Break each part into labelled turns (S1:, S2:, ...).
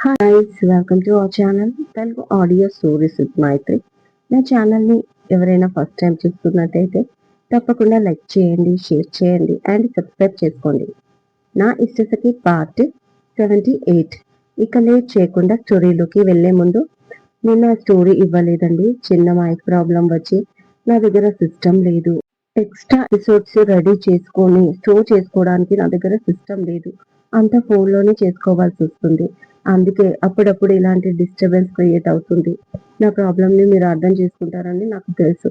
S1: Hi guys, welcome to our channel Telugu audio stories with Maitri. నా ఛానల్ని ఎవరైనా ఫస్ట్ టైం చూస్తున్నట్టయితే తప్పకుండా లైక్ చేయండి, షేర్ చేయండి అండ్ సబ్స్క్రైబ్ చేసుకోండి. నా ఇష్టసకి పార్ట్ 78. ఇక లేట్ చేయకుండా స్టోరీలోకి వెళ్లే ముందు నేను ఆ స్టోరీ ఇవ్వలేదండి. చిన్న మైక్ ప్రాబ్లం వచ్చి నా దగ్గర సిస్టమ్ లేదు. ఎక్స్ట్రా ఎపిసోడ్స్ రెడీ చేసుకొని స్టోర్ చేసుకోవడానికి నా దగ్గర సిస్టమ్ లేదు. అంతా ఫోన్లోనే చేసుకోవాల్సి వస్తుంది. అందుకే అప్పుడప్పుడు ఇలాంటి డిస్టర్బెన్స్ క్రియేట్ అవుతుంది. నా ప్రాబ్లమ్ని మీరు అర్థం చేసుకుంటారని నాకు తెలుసు.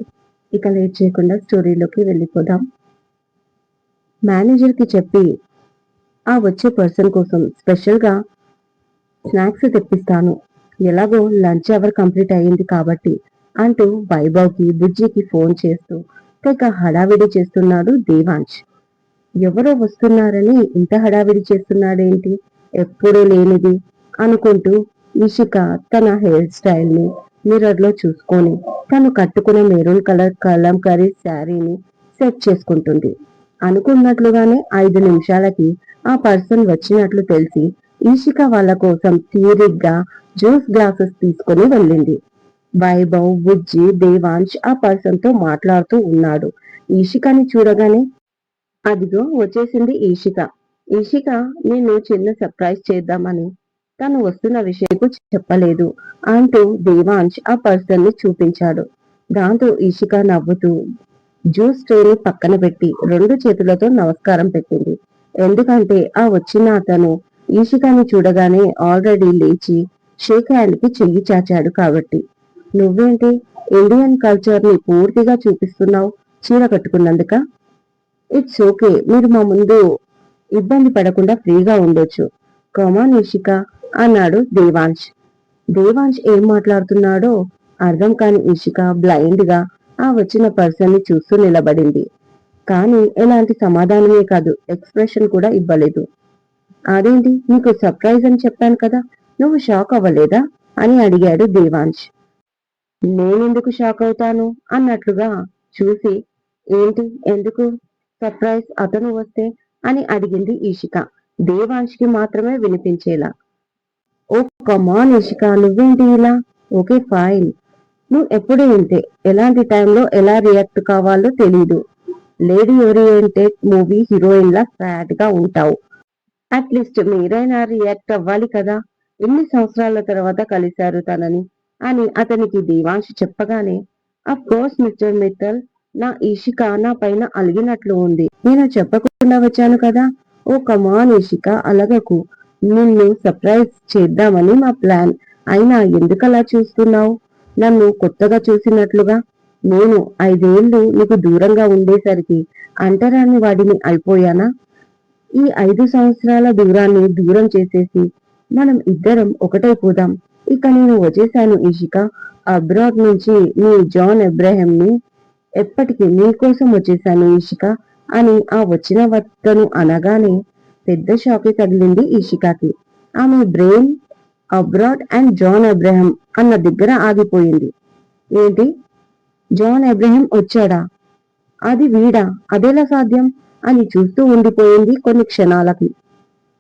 S1: ఇక లేట్ చేయకుండా స్టోరీలోకి వెళ్ళిపోదాం. మేనేజర్కి చెప్పి ఆ వచ్చే పర్సన్ కోసం స్పెషల్గా స్నాక్స్ తెప్పిస్తాను. ఎలాగో లంచ్ అవర్ కంప్లీట్ అయ్యింది కాబట్టి అంటూ వైభవ్కి బుజ్జికి ఫోన్ చేస్తూ తెగ హడావిడి చేస్తున్నాడు దేవాంశ్. ఎవరో వస్తున్నారని ఇంత హడావిడి చేస్తున్నాడేంటి, ఎప్పుడూ లేనిది అనుకుంటూ ఇషిక తన హెయిర్ స్టైల్ ని మిర్రర్ లో చూసుకొని తను కట్టుకున్న మెరూన్ కలర్ కలంకారీ శారీని సెట్ చేసుకుంటుంది. అనుకున్నట్లుగానే 5 నిమిషాలకి ఆ పర్సన్ వచ్చినట్లు తెలిసి ఈషిక వాళ్ళ కోసం తీరిగ్గా జ్యూస్ గ్లాసెస్ తీసుకుని వెళ్ళింది. వైభవ్, బుజ్జి, దేవాంశ్ ఆ పర్సన్ తో మాట్లాడుతూ ఉన్నాడు. ఈషికని చూడగానే అదిగో వచ్చేసింది ఈషిక. ఈషిక నేను చిన్న సర్ప్రైజ్ చేద్దామని తను వస్తున్న విషయకు చెప్పలేదు అంటూ దేవాంశ్ ఆ పర్సన్ ని చూపించాడు. దాంతో ఈషిక నవ్వుతూ జ్యూస్ ట్రేని పక్కన పెట్టి 2 చేతులతో నమస్కారం పెట్టింది. ఎందుకంటే ఆ వచ్చిన అతను ఈషికని చూడగానే ఆల్రెడీ లేచి షేక్ హ్యాండ్ కి చెయ్యి చాచాడు కాబట్టి. నువ్వేంటి ఇండియన్ కల్చర్ ని పూర్తిగా చూపిస్తున్నావు చీర కట్టుకున్నందుక? ఇట్స్ ఓకే, మీరు మా ముందు ఇబ్బంది పడకుండా ఫ్రీగా ఉండొచ్చు. కమాన్ ఇషిక అన్నాడు దేవాంశ్. దేవాంశ్ ఏం మాట్లాడుతున్నాడో అర్థం కాని ఇషిక బ్లైండ్ గా ఆ వచ్చిన పర్సన్ ని చూస్తూ నిలబడింది. కానీ ఎలాంటి సమాధానమే కాదు, ఎక్స్ప్రెషన్ కూడా ఇవ్వలేదు. అదేంటి, నీకు సర్ప్రైజ్ అని చెప్పాను కదా, నువ్వు షాక్ అవ్వలేదా అని అడిగాడు దేవాంశ్. నేనెందుకు షాక్ అవుతాను అన్నట్లుగా చూసి, ఏంటి ఎందుకు సర్ప్రైజ్, అతను వస్తే అని అడిగింది ఈషిక దేవాంశ్ కి మాత్రమే వినిపించేలా. ఓ కమాన్ ఇషిక, నువ్వేంటి ఇలా? ఓకే ఫైన్, నువ్వు ఎప్పుడు ఇంతే, ఎలాంటి టైంలో ఎలా రియాక్ట్ కావాలో తెలీదు. లేడీ ఓరియంటెడ్ మూవీ హీరోయిన్ లా ఫ్యాట్ గా ఉంటావు. అట్లీస్ట్ మీరైనా రియాక్ట్ అవ్వాలి కదా. ఎన్ని సంవత్సరాల తర్వాత కలిశారు తనని అని అతనికి దేవాంశ్ చెప్పగానే, అఫ్ కోర్స్ మిస్టర్ మిత్తల్, నా ఈషిక నా పైన అలిగినట్లు ఉంది. నేను చెప్పకుండా వచ్చాను కదా. ఓ కమాన్ ఈషిక, అలగకు. నిన్ను సర్ప్రైజ్ చేద్దామని మా ప్లాన్. అయినా ఎందుకలా చూస్తున్నావు నన్ను కొత్తగా చూసినట్లుగా? నేను 5 ఏళ్లు నీకు దూరంగా ఉండేసరికి అంటరాని వాడిని అయిపోయానా? ఈ 5 సంవత్సరాల దూరాన్ని దూరం చేసేసి మనం ఇద్దరం ఒకటైపోదాం. ఇక నేను వచ్చేశాను ఈషిక. అబ్రాడ్ నుంచి నీ జాన్ అబ్రహం ని ఎప్పటికీ నీకోసం వచ్చేశాను ఈషిక అని ఆ వచ్చిన వక్తను అనగానే పెద్ద షాకే తగిలింది ఈషికాకి. ఆమె brain abroad and John Abraham అన్న దగ్గర ఆగిపోయింది. ఏంటి, జాన్ అబ్రహం వచ్చాడా? అది వీడా? అదెలా సాధ్యం అని చూస్తూ ఉండిపోయింది కొన్ని క్షణాలకి.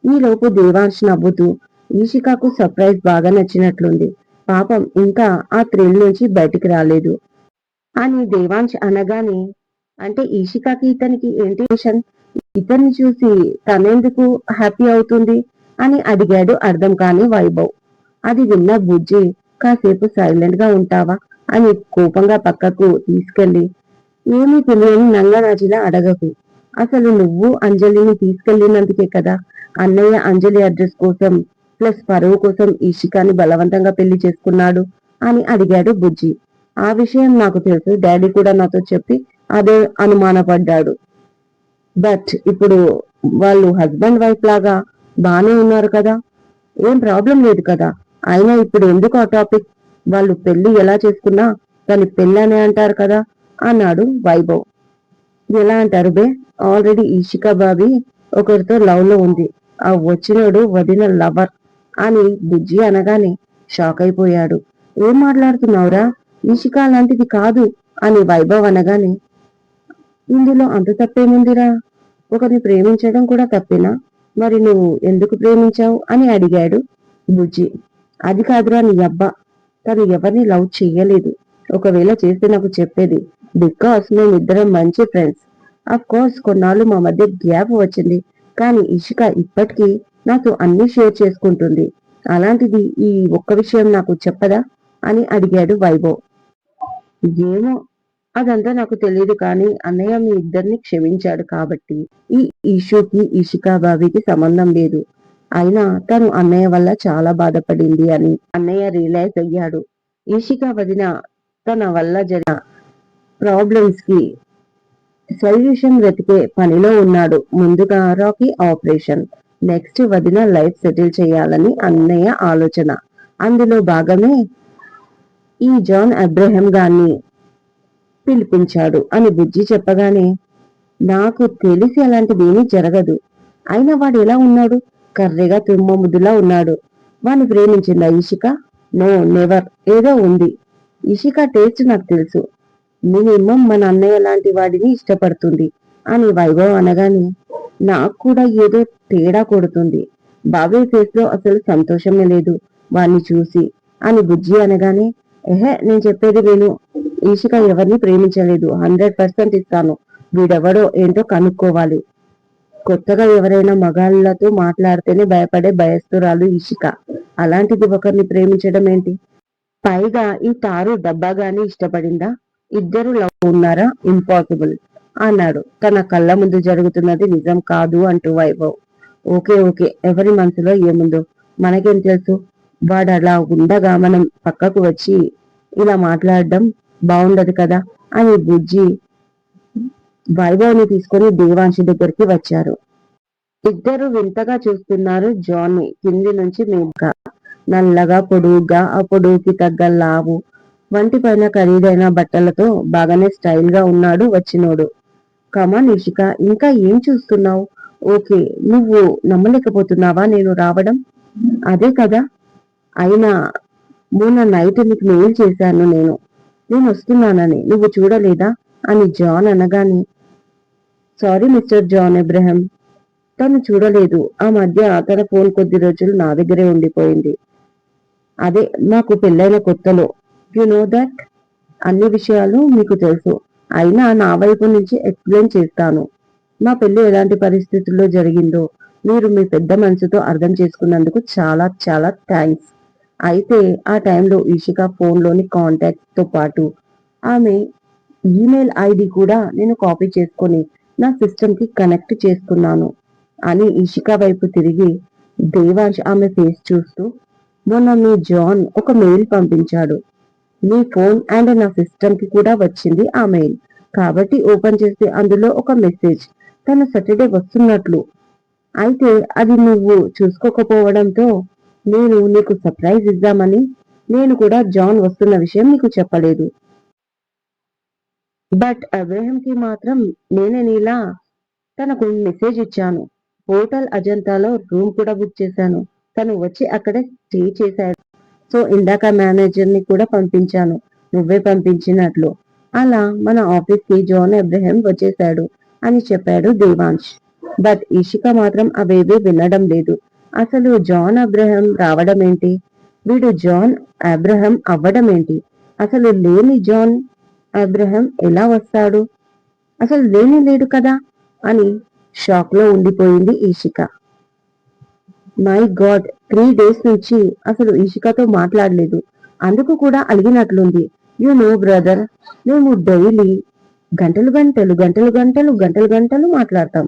S1: ఈలోపు దేవాంశ్ నవ్వుతూ, ఈషికాకు సర్ప్రైజ్ బాగా నచ్చినట్లుంది, పాపం ఇంకా ఆ థ్రిల్ నుంచి బయటికి రాలేదు అని దేవాంశ్ అనగానే, అంటే ఈషికాకి ఇతనికి ఏంటి రిలేషన్? ఇతన్ని చూసి తనెందుకు హ్యాపీ అవుతుంది అని అడిగాడు అర్థం కాని వైభవ్. అది విన్న బుజ్జి, కాసేపు సైలెంట్ గా ఉంటావా అని కోపంగా పక్కకు తీసుకెళ్లి, ఏమీ తెలియని నంగనాచిలా అడగకు. అసలు నువ్వు అంజలిని తీసుకెళ్లినందుకే కదా అన్నయ్య అంజలి అడ్రస్ కోసం ప్లస్ పరువు కోసం ఈషికాని బలవంతంగా పెళ్లి చేసుకున్నాడు అని అడిగాడు బుజ్జి. ఆ విషయం నాకు తెలుసు, డాడీ కూడా నాతో చెప్పి అదే అనుమానపడ్డాడు. బట్ ఇప్పుడు వాళ్ళు హస్బెండ్ వైఫ్ లాగా బానే ఉన్నారు కదా, ఏం ప్రాబ్లం లేదు కదా. అయినా ఇప్పుడు ఎందుకు ఆ టాపిక్? వాళ్ళు పెళ్లి ఎలా చేసుకున్నా దాని పెళ్ళనే అంటారు కదా అన్నాడు వైభవ్. ఎలా అంటారు బే, ఆల్రెడీ ఈషిక బాబీ ఒకరితో లవ్ లో ఉంది. ఆ వచ్చినోడు వదిన లవర్ అని బుజ్జి అనగానే షాక్ అయిపోయాడు. ఏం మాట్లాడుతున్నావురా, ఈషిక అలాంటిది కాదు అని వైభవ్ అనగానే, ఇందులో అంత తప్పేముందిరా, ఒకరిని ప్రేమించడం కూడా తప్పేనా? మరి నువ్వు ఎందుకు ప్రేమించావు అని అడిగాడు బుజ్జి: అది కాదురా నీ అబ్బా, తను ఎవరిని లవ్ చెయ్యలేదు. ఒకవేళ చేస్తే నాకు చెప్పేది. బికాస్ మేమిద్దరం మంచి ఫ్రెండ్స్. అఫ్ కోర్స్ కొన్నాళ్ళు మా మధ్య గ్యాప్ వచ్చింది. కానీ ఇషిక ఇప్పటికీ నాతో అన్ని షేర్ చేసుకుంటుంది. అలాంటిది ఈ ఒక్క విషయం నాకు చెప్పదా అని అడిగాడు వైభవ్. ఏమో, అదంతా నాకు తెలియదు, కానీ అన్నయ్య మీ ఇద్దరిని క్షమించాడు కాబట్టి ఈ ఇష్యూకి ఇషికా బాబీకి సంబంధం లేదు. అయినా తను అన్నయ్య వల్ల చాలా బాధపడింది అని అన్నయ్య రియలైజ్ అయ్యాడు. ఇషికా వదిన తన వల్ల జరిగిన ప్రాబ్లమ్స్ కి సొల్యూషన్ వెతికే పనిలో ఉన్నాడు. ముందుగా రాకీ ఆపరేషన్, నెక్స్ట్ వదిన లైఫ్ సెటిల్ చేయాలని అన్నయ్య ఆలోచన. అందులో భాగమే ఈ జాన్ అబ్రహం గాన్ని పిలిపించాడు అని బుజ్జి చెప్పగానే, నాకు తెలిసి అలాంటిదేమీ జరగదు. అయినా వాడు ఎలా ఉన్నాడు? కర్రెగా తుమ్మ ముద్దులా ఉన్నాడు. వాణ్ణి ప్రేమించిందా ఇషిక? No, never. ఏదో ఉంది. ఇషిక టేస్ట్ నాకు తెలుసు. మినిమం మన అన్నయ్య లాంటి వాడిని ఇష్టపడుతుంది అని వైభవ్ అనగానే, నాకు కూడా ఏదో తేడా కొడుతుంది. బాబాయ్ ఫేస్ లో అసలు సంతోషమే లేదు వాణ్ణి చూసి అని బుజ్జి అనగానే, ఎహే, నేను చెప్పేది విను. ఈషిక ఎవరిని ప్రేమించలేదు. 100% ఇస్తాను. వీడెవడో ఏంటో కనుక్కోవాలి. కొత్తగా ఎవరైనా మగాళ్ళతో మాట్లాడితేనే భయపడే భయస్తురాలు ఇషిక. అలాంటిది ఒకరిని ప్రేమించడం ఏంటి? పైగా ఈ తారు డబ్బాగాని ఇష్టపడిందా? ఇద్దరు లవ్ ఉన్నారా? ఇంపాసిబుల్ అన్నాడు. తన కళ్ళ ముందు జరుగుతున్నది నిజం కాదు అంటూ వైభవ్. ఓకే ఓకే, ఎవరి మనసులో ఏముందో మనకేం తెలుసు? వాడు అలా ఉండగా మనం పక్కకు వచ్చి ఇలా మాట్లాడడం బాగుండదు కదా అని బుజ్జి వైభవ్ని తీసుకుని దేవాంశి దగ్గరికి వచ్చారు. ఇద్దరు వింతగా చూస్తున్నారు జాన్ ని కింది నుంచి మీదుగా. నల్లగా పొడుగ్గా, ఆ పొడుగుకి తగ్గ లావు, వంటి పైన ఖరీదైన బట్టలతో బాగానే స్టైల్ గా ఉన్నాడు వచ్చినోడు. కమాన్ ఇషిక, ఇంకా ఏం చూస్తున్నావు? ఓకే, నువ్వు నమ్మలేకపోతున్నావా నేను రావడం? అదే కదా. అయినా మొన్న నైట్ నీకు మెయిల్ చేశాను నేను వస్తున్నానని. నువ్వు చూడలేదా అని జాన్ అనగానే, సారీ మిస్టర్ జాన్ అబ్రహం, తను చూడలేదు. ఆ మధ్య తన ఫోన్ కొద్ది రోజులు నా దగ్గరే ఉండిపోయింది. అదే నాకు పెళ్ళైన కొత్తలో. You know that. అన్ని విషయాలు మీకు తెలుసు. అయినా నా వైపు నుంచి ఎక్స్ప్లెయిన్ చేస్తాను. మా పెళ్లి ఎలాంటి పరిస్థితుల్లో జరిగిందో మీరు మీ పెద్ద మనసుతో అర్థం చేసుకున్నందుకు చాలా చాలా థ్యాంక్స్. అయితే ఆ టైంలో ఇషిక ఫోన్లోని కాంటాక్ట్స్ తో పాటు ఆమె ఈమెయిల్ ఐడి కూడా నేను కాపీ చేసుకొని నా సిస్టమ్ కి కనెక్ట్ చేసుకున్నాను అని ఇషిక వైపు తిరిగి దేవాంశ్ ఆమె ఫేస్ చూస్తూ, మొన్న మీ జాన్ ఒక మెయిల్ పంపించాడు. మీ ఫోన్ అండ్ నా సిస్టమ్ కి కూడా వచ్చింది ఆ మెయిల్. కాబట్టి ఓపెన్ చేస్తే అందులో ఒక మెసేజ్, తను సాటర్డే వస్తున్నట్లు. అయితే అది నువ్వు చూసుకోకపోవడంతో నేను నీకు సర్ప్రైజ్ ఇద్దామని నేను కూడా జాన్ వస్తున్న విషయం నీకు చెప్పలేదు. బట్ అబ్రహం కి మాత్రం నేనే నీలా తనకు మెసేజ్ ఇచ్చాను. హోటల్ అజంతాలో రూమ్ కూడా బుక్ చేశాను. తను వచ్చి అక్కడే స్టే చేశాడు. సో ఇందాక మేనేజర్ ని కూడా పంపించాను, నువ్వే పంపించినట్లు. అలా మన ఆఫీస్ కి జాన్ అబ్రహం వచ్చేశాడు అని చెప్పాడు దేవాంశ్. బట్ ఇషిక మాత్రం అవేవీ వినడం లేదు. అసలు జాన్ అబ్రహం రావడం ఏంటి? వీడు జాన్ అబ్రహం అవ్వడం ఏంటి? అసలు లేని జాన్ అబ్రహం ఎలా వస్తాడు? అసలు లేని లేడు కదా అని షాక్ లో ఉండిపోయింది ఈషిక. మై గాడ్, 3 days నుంచి అసలు ఇషికతో మాట్లాడలేదు. అందుకు కూడా అలిగినట్లుంది. యు నో బ్రదర్, మేము డైలీ గంటలు గంటలు గంటలు గంటలు గంటలు గంటలు మాట్లాడతాం.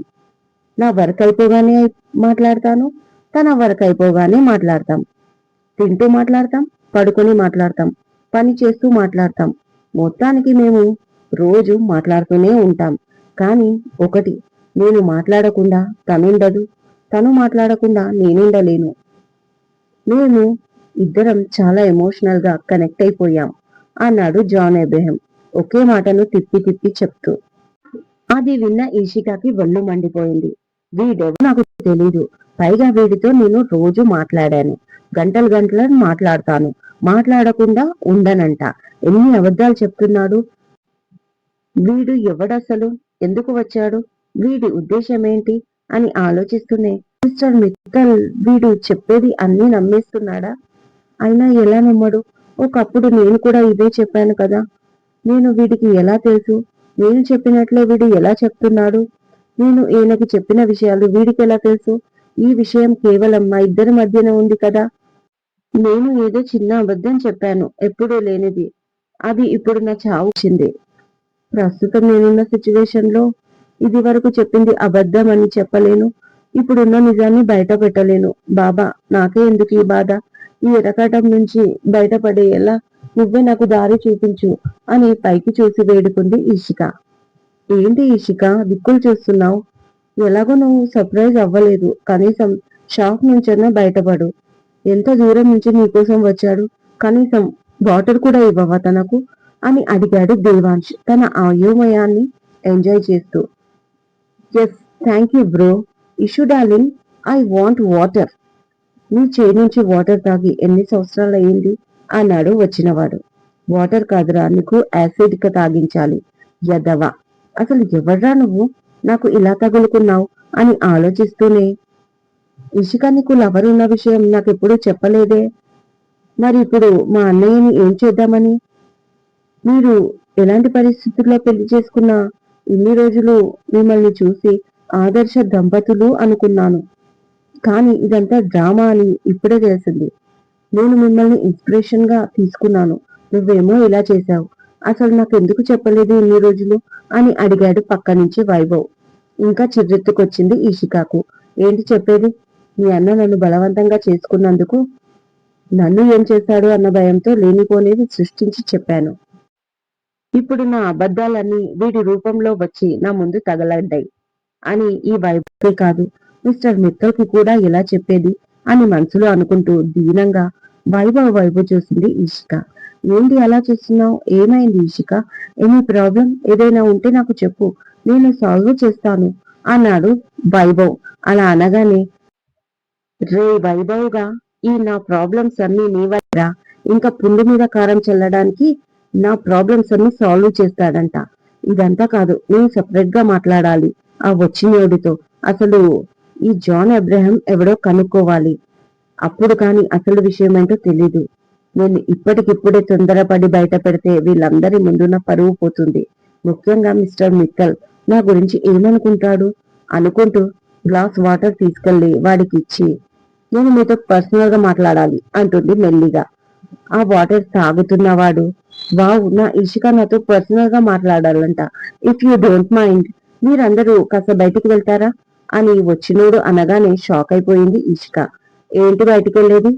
S1: నా వర్క్ అయిపోగానే మాట్లాడతాను, తన వర్క్ అయిపోగానే మాట్లాడతాం. తింటూ మాట్లాడతాం, పడుకొని మాట్లాడతాం, పని చేస్తూ మాట్లాడతాం. మొత్తానికి మేము రోజు మాట్లాడుతూనే ఉంటాం. కానీ ఒకటి, నేను మాట్లాడకుండా తనుండదు, తను మాట్లాడకుండా నేనుండలేను. మేము ఇద్దరం చాలా ఎమోషనల్ గా కనెక్ట్ అయిపోయాం అన్నాడు జాన్ అబ్రహం ఒకే మాటను తిప్పి తిప్పి చెప్తూ. అది విన్న ఈషికాకి ఒళ్ళు మండిపోయింది. వీడెవరో నాకు తెలీదు. పైగా వీడితో నేను రోజు మాట్లాడాను. గంటలు గంటలు మాట్లాడతాను. మాట్లాడకుండా ఉండనంట. ఎన్ని అబద్ధాలు చెప్తున్నాడు. వీడు ఎవడసలు? ఎందుకు వచ్చాడు? వీడి ఉద్దేశం ఏంటి అని ఆలోచిస్తూనే మిస్టర్ మిత్తల్ వీడు చెప్పేది అన్నీ నమ్మేస్తున్నాడా? అయినా ఎలా నమ్మడు? ఒకప్పుడు నేను కూడా ఇదే చెప్పాను కదా. నేను వీడికి ఎలా తెలుసు? నేను చెప్పినట్లే వీడు ఎలా చెప్తున్నాడు? నేను ఈయనకి చెప్పిన విషయాలు వీడికి ఎలా తెలుసు? ఈ విషయం కేవలం మా ఇద్దరి మధ్యన ఉంది కదా. నేను ఏదో చిన్న అబద్ధం చెప్పాను, ఎప్పుడూ లేనిది. అది ఇప్పుడు నా చావు వచ్చింది. ప్రస్తుతం నేనున్న సిచ్యువేషన్ లో ఇది వరకు చెప్పింది అబద్ధం అని చెప్పలేను. ఇప్పుడున్న నిజాన్ని బయట పెట్టలేను. బాబా, నాకే ఎందుకు ఈ బాధ? ఈ ఎరకాటం నుంచి బయటపడేలా నువ్వే నాకు దారి చూపించు అని పైకి చూసి వేడుకుంది ఈషిక. ఏంటి ఈషిక దిక్కులు చూస్తున్నావు? ఎలాగో నువ్వు సర్ప్రైజ్ అవ్వలేదు. కనీసం షాక్ నుంచైనా బయటపడు. ఎంత దూరం నుంచి నీకోసం వచ్చాడు, కనీసం వాటర్ కూడా ఇవ్వవా తనకు అని అడిగాడు దేవాంశ్ తన అయోమయాన్ని ఎంజాయ్ చేస్తూ. Yes, thank you bro. Ishu darling, I want water. నీ చేయి నుంచి వాటర్ తాగి ఎన్ని సంవత్సరాలు అయింది అన్నాడు వచ్చినవాడు. వాటర్ కాదురా, నీకు యాసిడ్ తాగించాలి యదవ. అసలు ఎవర్రా నువ్వు, నాకు ఇలా తగులుకున్నావు అని ఆలోచిస్తూనే, ఇషిక నీకు లవర్ ఉన్న విషయం నాకెప్పుడు చెప్పలేదే. మరి ఇప్పుడు మా అన్నయ్యని ఏం చేద్దామని? మీరు ఎలాంటి పరిస్థితుల్లో పెళ్లి చేసుకున్నా ఇన్ని రోజులు మిమ్మల్ని చూసి ఆదర్శ దంపతులు అనుకున్నాను. కానీ ఇదంతా డ్రామా అని ఇప్పుడే తెలిసింది. నేను మిమ్మల్ని ఇన్స్పిరేషన్ గా తీసుకున్నాను, నువ్వేమో ఇలా చేశావు. అసలు నాకెందుకు చెప్పలేదు ఇన్ని రోజులు అని అడిగాడు పక్క నుంచి వైభవ్. ఇంకా చిర్రెత్తుకొచ్చింది ఈషికాకు. ఏంటి చెప్పేది? మీ అన్న నన్ను బలవంతంగా చేసుకున్నందుకు నన్ను ఏం చేశాడు అన్న భయంతో లేనిపోనేది సృష్టించి చెప్పాను. ఇప్పుడు నా అబద్ధాలన్నీ వీడి రూపంలో వచ్చి నా ముందు తగలడ్డాయి అని ఈ వైభవే కాదు, మిస్టర్ మిత్తల్ కి కూడా ఎలా చెప్పేది అని మనసులో అనుకుంటూ దీనంగా వైభవ్ చూసింది ఈషిక. ఏంటి అలా చూస్తున్నావు? ఏమైంది ఈషిక? ఎనీ ప్రాబ్లం ఏదైనా ఉంటే నాకు చెప్పు, నేను సాల్వ్ చేస్తాను అన్నాడు వైభవ్. అలా అనగానే, రే వైభవ్ గా, ఈ నా ప్రాబ్లమ్స్ అన్ని నీ వల్ల, ఇంకా పుండు మీద కారం చల్లడానికి నా ప్రాబ్లమ్స్ అన్ని సాల్వ్ చేస్తాడంట. ఇదంతా కాదు, నేను సెపరేట్ గా మాట్లాడాలి ఆ వచ్చినోడితో. అసలు ఈ జాన్ అబ్రహం ఎవడో కనుక్కోవాలి. అప్పుడు కాని అసలు విషయం ఏంటో తెలీదు. నేను ఇప్పటికిప్పుడే తొందరపడి బయట పెడితే వీళ్ళందరి ముందున పరువు పోతుంది. ముఖ్యంగా మిస్టర్ మిత్తల్ నా గురించి ఏమనుకుంటాడు అనుకుంటూ గ్లాస్ వాటర్ తీసుకెళ్లి వాడికి ఇచ్చి, నేను మీతో పర్సనల్ గా మాట్లాడాలి అంటుంది మెల్లిగా. ఆ వాటర్ తాగుతున్నవాడు, వావ్, నా ఇషిక నాతో పర్సనల్ గా మాట్లాడాలంట. ఇఫ్ యూ డోంట్ మైండ్ మీరందరూ కాస్త బయటికి వెళ్తారా అని వచ్చినోడు అనగానే షాక్ అయిపోయింది ఇషిక. ఏంటి బయటికి వెళ్ళేది?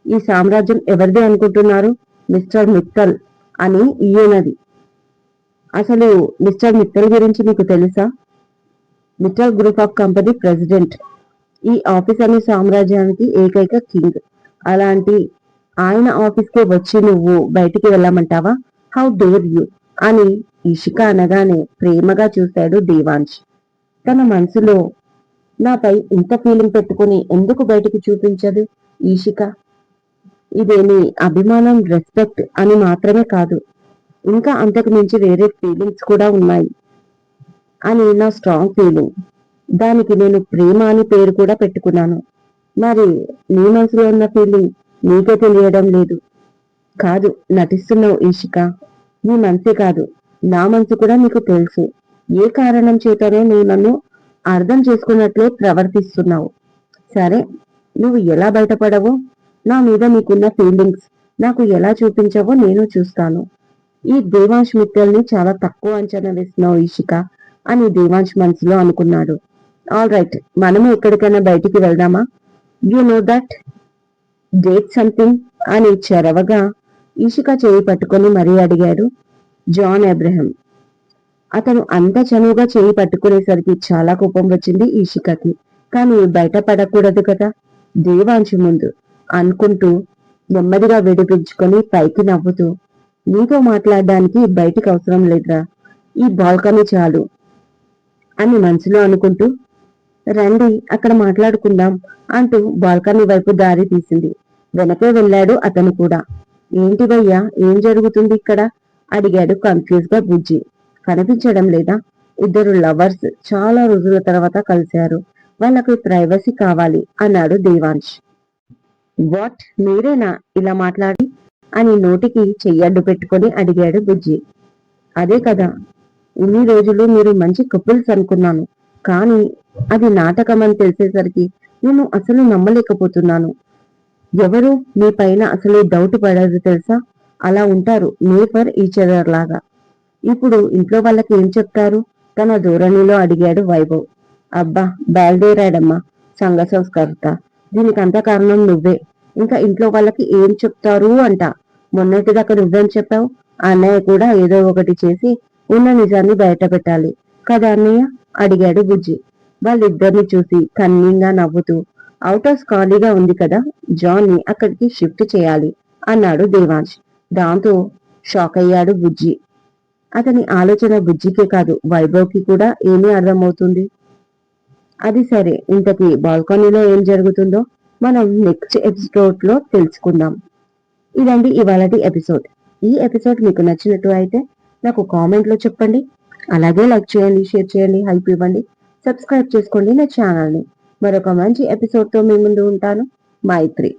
S1: ఈ సామ్రాజ్యం ఎవరిది అనుకుంటున్నారు? మిస్టర్ మిత్తల్ అని ఈయనది. అసలు మిస్టర్ మిత్తల్ గురించి మీకు తెలుసా? Mittal group of company president. ఈ ఆఫీస్ అనే సామ్రాజ్యానికి ఏకైక కింగ్. అలాంటి ఆయన ఆఫీస్ కి వచ్చి నువ్వు బయటికి వెళ్ళమంటావా? హౌ డేర్ యూ అని ఇషిక అనగానే ప్రేమగా చూశాడు దేవాంశ్. తన మనసులో, నాపై ఇంత ఫీలింగ్ పెట్టుకుని ఎందుకు బయటికి చూపించదు ఈషిక? ఇదేమి అభిమానం, రెస్పెక్ట్ అని మాత్రమే కాదు, ఇంకా అంతకు మించి వేరే ఫీలింగ్స్ కూడా ఉన్నాయి అని నా స్ట్రాంగ్ ఫీలింగ్. దానికి నేను ప్రేమ అని పేరు కూడా పెట్టుకున్నాను. మరి నీ మనసులో ఉన్న ఫీలింగ్ నీకే తెలియడం లేదు. కాదు, నటిస్తున్నావు ఈషిక. నీ మనసే కాదు, నా మనసు కూడా నీకు తెలుసు. ఏ కారణం చేతనో నువ్వు నన్ను అర్థం చేసుకున్నట్లే ప్రవర్తిస్తున్నావు. సరే, నువ్వు ఎలా బయటపడవో, నా మీద నీకున్న ఫీలింగ్స్ నాకు ఎలా చూపించవో నేను చూస్తాను. ఈ దేవాంశ్ మిత్తల్ని చాలా తక్కువ అంచనా వేస్తున్నావు ఈషిక అని దేవాంశ్ మనసులో అనుకున్నాడు. ఆల్ రైట్, మనము ఎక్కడికైనా బయటికి వెళ్దామా? You know that date something అని చెరవగా ఈషిక చేయి పట్టుకొని మరీ అడిగాడు జాన్ అబ్రహం. అతను అంత చనువుగా చేయి పట్టుకునేసరికి చాలా కోపం వచ్చింది ఈషికకి. కానీ బయట పడకూడదు కదా దేవాంశు ముందు అనుకుంటూ నెమ్మదిగా విడిపించుకొని పైకి నవ్వుతూ, నీతో మాట్లాడడానికి బయటికి అవసరం లేదురా, ఈ బాల్కనీ చాలు అని మనసులో అనుకుంటూ, రండి అక్కడ మాట్లాడుకుందాం అంటూ బాల్కనీ వైపు దారి తీసింది. వెనకే వెళ్ళాడు అతను కూడా. ఏంటి భయ్యా, ఏం జరుగుతుంది ఇక్కడ అడిగాడు కన్ఫ్యూజ్ గా బుజ్జి. కనిపించడం లేదా? ఇద్దరు లవర్స్ చాలా రోజుల తర్వాత కలిశారు. వాళ్ళకు ప్రైవసీ కావాలి అన్నాడు దేవాంశ్. వాట్, మీరేనా ఇలా మాట్లాడి అని నోటికి చెయ్యడ్డు పెట్టుకొని అడిగాడు బుజ్జి. అదే కదా, ఇన్ని రోజులు మీరు మంచి కపుల్స్ అనుకున్నాను, కానీ అది నాటకం అని తెలిసేసరికి నేను అసలు నమ్మలేకపోతున్నాను. ఎవరు మీ పైన అసలు డౌట్ పడదు తెలుసా? అలా ఉంటారు నేఫర్ ఈచ్ అదర్ లాగా. ఇప్పుడు ఇంట్లో వాళ్ళకి ఏం చెప్తారు? తన ధోరణిలో అడిగాడు వైభవ్. అబ్బా, బయలుదేరాడమ్మా సంఘ సంస్కర్త. దీనికంతా కారణం నువ్వే. ఇంకా ఇంట్లో వాళ్ళకి ఏం చెప్తారు అంట. మొన్నటిదాకా నువ్వేం చెప్పావు? అన్నయ్య కూడా ఏదో ఒకటి చేసి ఉన్న నిజాన్ని బయట పెట్టాలి కదా అన్నయ్య అడిగాడు బుజ్జి. వాళ్ళిద్దరిని చూసి కన్నింగా నవ్వుతూ, అవుట్ హౌస్ ఖాళీగా ఉంది కదా, జాన్ ని అక్కడికి షిఫ్ట్ చేయాలి అన్నాడు దేవాంశ్. దాంతో షాక్ అయ్యాడు బుజ్జి. అతని ఆలోచన బుజ్జికే కాదు, వైభవ్కి కూడా ఏమీ అర్థమవుతుంది. అది సరే, ఇంతకీ బాల్కనీలో ఏం జరుగుతుందో మనం నెక్స్ట్ ఎపిసోడ్ లో తెలుసుకుందాం. ఇదండి ఇవాళటి ఎపిసోడ్. ఈ ఎపిసోడ్ మీకు నచ్చినట్టు అయితే నాకు కామెంట్ లో చెప్పండి. అలాగే లైక్ చేయండి, షేర్ చేయండి, హైప్ ఇవ్వండి, సబ్స్క్రైబ్ చేసుకోండి నా ఛానల్ ని. మరొక మంచి ఎపిసోడ్ తో మీ ముందు ఉంటాను. మైత్రి.